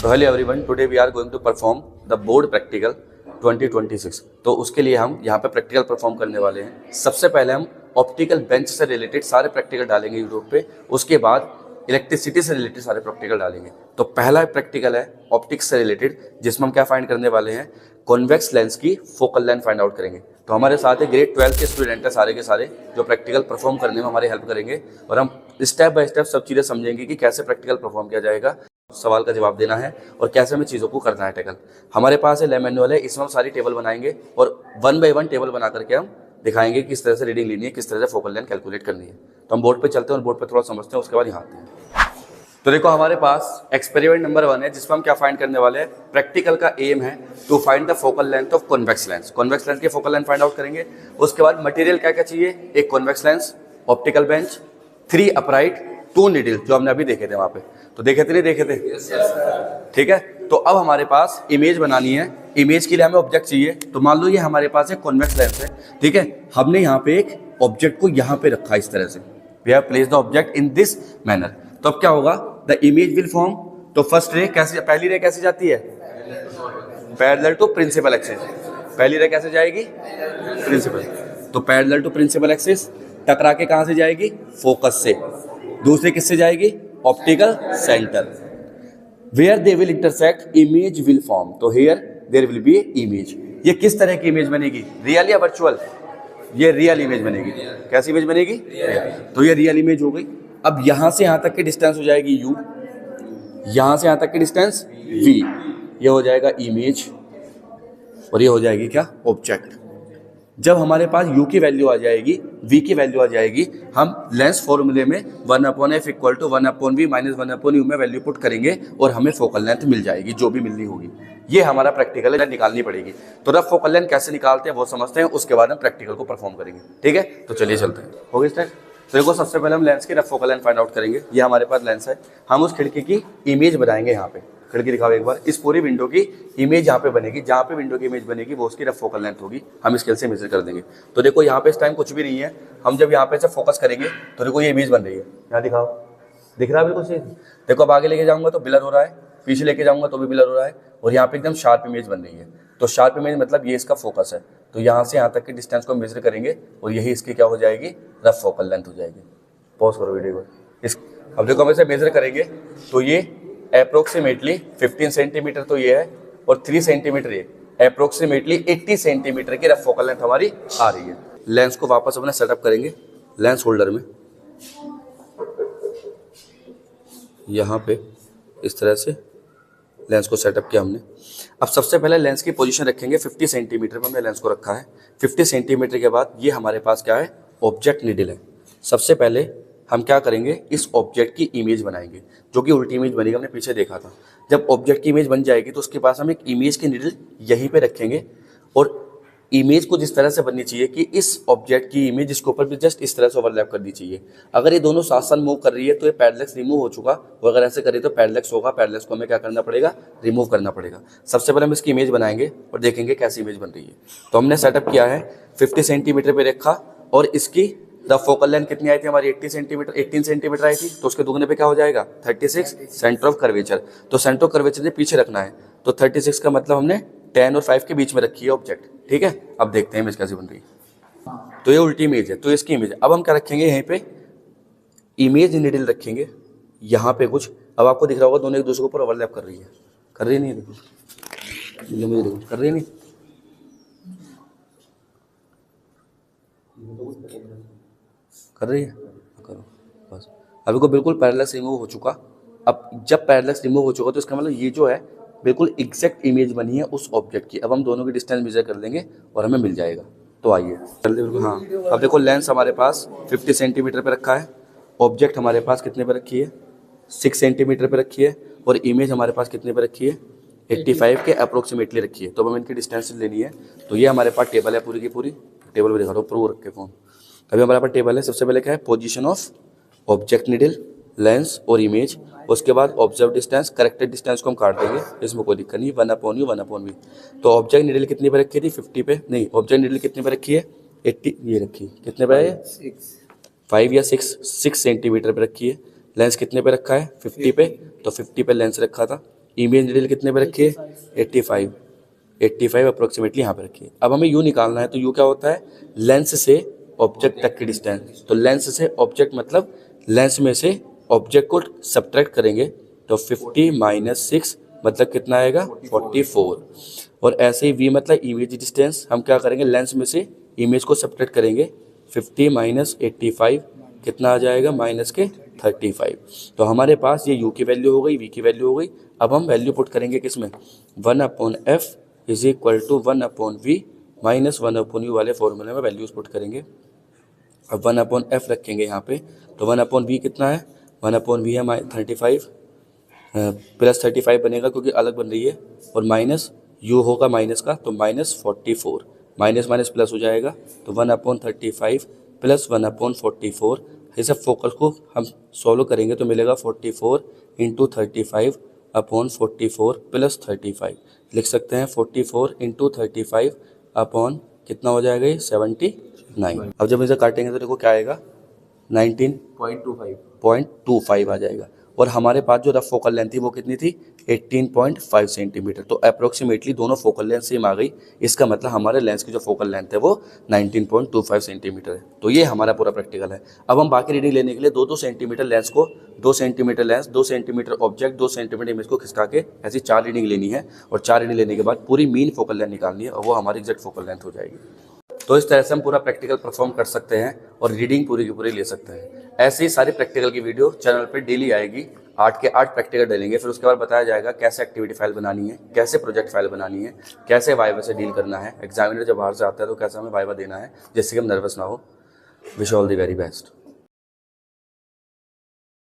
तो hello everyone, today we are going to perform the board practical 2026। तो उसके लिए हम यहाँ पे प्रैक्टिकल परफॉर्म करने वाले हैं। सबसे पहले हम ऑप्टिकल बेंच से रिलेटेड सारे प्रैक्टिकल डालेंगे यूट्यूब पे, उसके बाद इलेक्ट्रिसिटी से रिलेटेड सारे प्रैक्टिकल डालेंगे। तो पहला प्रैक्टिकल है ऑप्टिक्स से रिलेटेड, जिसमें हम क्या फाइंड करने वाले हैं, कॉन्वेक्स लेंस की फोकल लेंथ फाइंड आउट करेंगे। तो हमारे साथ है ग्रेड 12 के स्टूडेंट है सारे के सारे, जो प्रैक्टिकल परफॉर्म करने में हमारी हेल्प करेंगे और हम स्टेप बाय स्टेप सब चीज़ें समझेंगे कि कैसे प्रैक्टिकल परफॉर्म किया जाएगा, सवाल का जवाब देना है और कैसे हमें चीज़ों को करना है टैकल। हमारे पास है लैब मैनुअल है, इसमें हम सारी टेबल बनाएंगे और 1 बाय 1 टेबल बना करके हम दिखाएंगे किस तरह से रीडिंग लेनी है, किस तरह से फोकल लेंथ कैलकुलेट करनी है। तो हम बोर्ड पे चलते हैं और बोर्ड पे थोड़ा समझते हैं, उसके बाद यहाँ आते हैं। तो देखो हमारे पास एक्सपेरिमेंट नंबर 1 है, जिसमें हम क्या फाइंड करने वाले हैं, प्रैक्टिकल का एम है to find the focal length of convex lens. Convex lens की फोकल लेंथ फाइंड आउट करेंगे। उसके बाद मटेरियल क्या क्या चाहिए, एक convex lens, optical bench, 3 upright, 2 needle, जो हमने अभी देखे थे वहां पे। तो देखे थे नहीं देखे थे? ठीक है। तो अब हमारे पास इमेज बनानी है। इमेज के लिए हमें ऑब्जेक्ट चाहिए। तो मान लो ये हमारे पास एक कॉन्वेक्स लेंस है, ठीक है। हमने यहाँ पे एक ऑब्जेक्ट को यहाँ पे रखा इस तरह से, we have placed the object in this manner. तो अब क्या होगा, द इमेज विल फॉर्म। तो फर्स्ट रे कैसे, पहली रे कैसे जाती है, पैरेलल टू प्रिंसिपल एक्सिस। पहली रे कैसे जाएगी, प्रिंसिपल। तो पैरेलल टू प्रिंसिपल एक्सिस, टकरा के कहां से जाएगी, फोकस से। दूसरी किससे जाएगी, optical centre. Where they will intersect image will form. तो here there will be image. ये किस तरह की इमेज बनेगी, रियल या वर्चुअल? ये रियल इमेज बनेगी। कैसी इमेज बनेगी, तो ये रियल इमेज हो गई। अब यहां से यहां तक की डिस्टेंस हो जाएगी u, यहां से यहां तक की डिस्टेंस v, ये हो जाएगा इमेज और ये हो जाएगी क्या, ऑब्जेक्ट। जब हमारे पास u की वैल्यू आ जाएगी, v की वैल्यू आ जाएगी, हम लेंस फॉर्मूले में 1/f equal to 1/v minus 1/u में वैल्यू पुट करेंगे और हमें फोकल लेंथ मिल जाएगी, जो भी मिलनी होगी। ये हमारा प्रैक्टिकल है, निकालनी पड़ेगी। तो रफ फोकल लेंथ कैसे निकालते हैं वो समझते हैं, उसके बाद हम प्रैक्टिकल को परफॉर्म करेंगे। ठीक है, तो चलिए चलते हैं। हो गया स्टार्ट। तो देखो सबसे पहले हम लेंस की rough focal length find out करेंगे। ये हमारे पास लेंस है, हम उस खिड़की की इमेज बनाएंगे। यहाँ पे खिड़की दिखाओ एक बार, इस पूरी विंडो की इमेज यहाँ पे बनेगी। जहाँ पे विंडो की इमेज बनेगी वो उसकी रफ फोकल लेंथ होगी, हम स्केल से मेजर कर देंगे। तो देखो यहाँ पे इस टाइम कुछ भी नहीं है, हम जब यहाँ पे से फोकस करेंगे तो देखो ये इमेज बन रही है। यहाँ दिखाओ, दिख रहा है बिल्कुल सही। देखो अब आगे लेके जाऊंगा तो ब्लर हो रहा है, पीछे लेके जाऊंगा तो भी ब्लर हो रहा है, और यहाँ पे एकदम शार्प इमेज बन रही है। तो शार्प इमेज मतलब ये इसका फोकस है। तो यहाँ से यहाँ तक की डिस्टेंस को मेजर करेंगे और यही इसकी क्या हो जाएगी, रफ फोकल लेंथ हो जाएगी। पॉज करो वीडियो को। इस अब देखो हम इसे मेजर करेंगे तो ये अप्रोक्सीमेटली 15 सेंटीमीटर तो ये है और 3 सेंटीमीटर ये, अप्रोक्सीमेटली 80 सेंटीमीटर की रफ फोकल लेंथ हमारी आ रही है। लेंस को वापस अपने सेटअप करेंगे लेंस होल्डर में, यहाँ पे इस तरह से लेंस को सेटअप किया हमने। अब सबसे पहले लेंस की पोजीशन रखेंगे 50 सेंटीमीटर पर हमने लेंस को रखा है। 50 सेंटीमीटर के बाद ये हमारे पास क्या है, ऑब्जेक्ट नीडल है। सबसे पहले हम क्या करेंगे, इस ऑब्जेक्ट की इमेज बनाएंगे, जो कि उल्टी इमेज बनेगी, हमने पीछे देखा था। जब ऑब्जेक्ट की इमेज बन जाएगी तो उसके पास हम एक इमेज की नीडल यहीं पे रखेंगे और इमेज को जिस तरह से बननी चाहिए कि इस ऑब्जेक्ट की इमेज इसके ऊपर भी जस्ट इस तरह से ओवरलैप करनी चाहिए। अगर ये दोनों साथ साथ मूव कर रही है तो ये पैरेलैक्स रिमूव हो चुका, और अगर ऐसे करें तो पैरेलैक्स होगा। पैरेलैक्स को हमें क्या करना पड़ेगा, रिमूव करना पड़ेगा। सबसे पहले हम इसकी इमेज बनाएंगे और देखेंगे कैसी इमेज बन रही है। तो हमने सेटअप किया है 50 सेंटीमीटर पे रखा और इसकी द फोकल लेंथ कितनी आई थी हमारी, 18 सेंटीमीटर आई थी। तो उसके दुगने पे क्या हो जाएगा, 36 सेंटर ऑफ कर्वेचर। तो सेंटर ऑफ कर्वेचर से पीछे रखना है, तो 36 का मतलब हमने 10 और 5 के बीच में रखी है ऑब्जेक्ट। ठीक है, अब देखते हैं इमेज कैसी बन रही है। तो ये उल्टी इमेज है, तो इसकी इमेज। अब हम क्या रखेंगे, यहीं पे इमेज नीडल रखेंगे यहाँ पे कुछ। अब आपको दिख रहा होगा दोनों एक दूसरे के ऊपर ओवरलैप कर रही है, कर रही नहीं, देखो कर रही नहीं। कर रही है, करो बस। अभी को बिल्कुल पैरेलैक्स रिमूव हो चुका। अब जब पैरेलैक्स रिमूव हो चुका तो इसका मतलब ये जो है बिल्कुल एग्जैक्ट इमेज बनी है उस ऑब्जेक्ट की। अब हम दोनों की डिस्टेंस मेजर कर लेंगे और हमें मिल जाएगा। तो आइए जल्दी बिल्कुल। हाँ, अब देखो लेंस हमारे पास 50 सेंटीमीटर पे रखा है, ऑब्जेक्ट हमारे पास कितने पे रखी है, 6 सेंटीमीटर पे रखी है, और इमेज हमारे पास कितने पे रखी है, 85 के अप्रोक्सीमेटली रखी है। तो हमें इनकी डिस्टेंस लेनी है। तो ये हमारे पास टेबल है पूरी की पूरी। टेबल में दिखा दो, ऊपर वो रख के फोन। अभी हमारे पास टेबल है। सबसे पहले क्या है, position of object needle, lens और इमेज। उसके बाद ऑब्जर्व डिस्टेंस, करेक्टेड डिस्टेंस को हम काट देंगे, इसमें कोई दिक्कत नहीं, 1/u 1/v। तो ऑब्जेक्ट नीडल कितनी पे रखी थी, 50 पे नहीं, ऑब्जेक्ट नीडल कितने पे रखी है, 80, ये रखी कितने पे है, 5 या 6 सेंटीमीटर पे रखी है। लेंस कितने पे रखा है, 50 पे, तो 50 पे लेंस रखा था। इमेज नीडल कितने पे रखिए 85 अप्रोक्सीमेटली यहाँ पे रखिए। अब हमें यू निकालना है, तो यू क्या होता है लेंस से ऑब्जेक्ट तक की डिस्टेंस। तो लेंस से ऑब्जेक्ट मतलब लेंस में से ऑब्जेक्ट को सब्ट्रैक्ट करेंगे तो 50 माइनस 6 मतलब कितना आएगा 44। और ऐसे ही वी मतलब इमेज डिस्टेंस, हम क्या करेंगे लेंस में से इमेज को सब्ट्रैक्ट करेंगे 50 माइनस 85 कितना आ जाएगा माइनस के 35। तो हमारे पास ये u की वैल्यू हो गई, v की वैल्यू हो गई। अब हम वैल्यू पुट करेंगे किसमें 1/f is equal to 1/v minus 1/u वाले फॉर्मूले में वैल्यूज पुट करेंगे। अब 1/f रखेंगे यहाँ पे, तो 1/v कितना है 1/v है 35 प्लस 35 बनेगा क्योंकि अलग बन रही है, और माइनस u होगा माइनस का तो माइनस 44, माइनस माइनस प्लस हो जाएगा तो 1/35 प्लस 1/44। इस फोकस को हम सॉल्व करेंगे तो मिलेगा 44 इंटू 35/44 प्लस 35। लिख सकते हैं 44 इंटू 35 अपॉन कितना हो जाएगा ये 79। अब जब इसे काटेंगे तो देखो क्या आएगा 19.25 आ जाएगा। और हमारे पास जो रफ फोकल लेंथ थी वो कितनी थी 18.5 सेंटीमीटर। तो अप्रोक्सीमेटली दोनों फोकल लेंथ सेम आ गई। इसका मतलब हमारे लेंस की जो फोकल लेंथ है वो 19.25 सेंटीमीटर है। तो ये हमारा पूरा प्रैक्टिकल है। अब हम बाकी रीडिंग लेने के लिए 2-2 सेंटीमीटर लेंस को 2 centimetre lens 2 centimetre object 2 centimetre image को खिसका के ऐसी 4 रीडिंग लेनी है, और 4 रीडिंग लेने के बाद पूरी मीन फोकल लेंथ निकालनी है और वो हमारी एग्जैक्ट फोकल लेंथ हो जाएगी। तो इस तरह से हम पूरा प्रैक्टिकल परफॉर्म कर सकते हैं और रीडिंग पूरी की पूरी ले सकते हैं। ऐसे ही सारी प्रैक्टिकल की वीडियो चैनल पे डेली आएगी। 8 के 8 प्रैक्टिकल डालेंगे, फिर उसके बाद बताया जाएगा कैसे एक्टिविटी फाइल बनानी है, कैसे प्रोजेक्ट फाइल बनानी है, कैसे वाइवा से डील करना है, एग्जामिनर जब बाहर से आता है तो कैसे हमें वाइवा देना है जिससे कि हम नर्वस ना हो। Wish all the very best.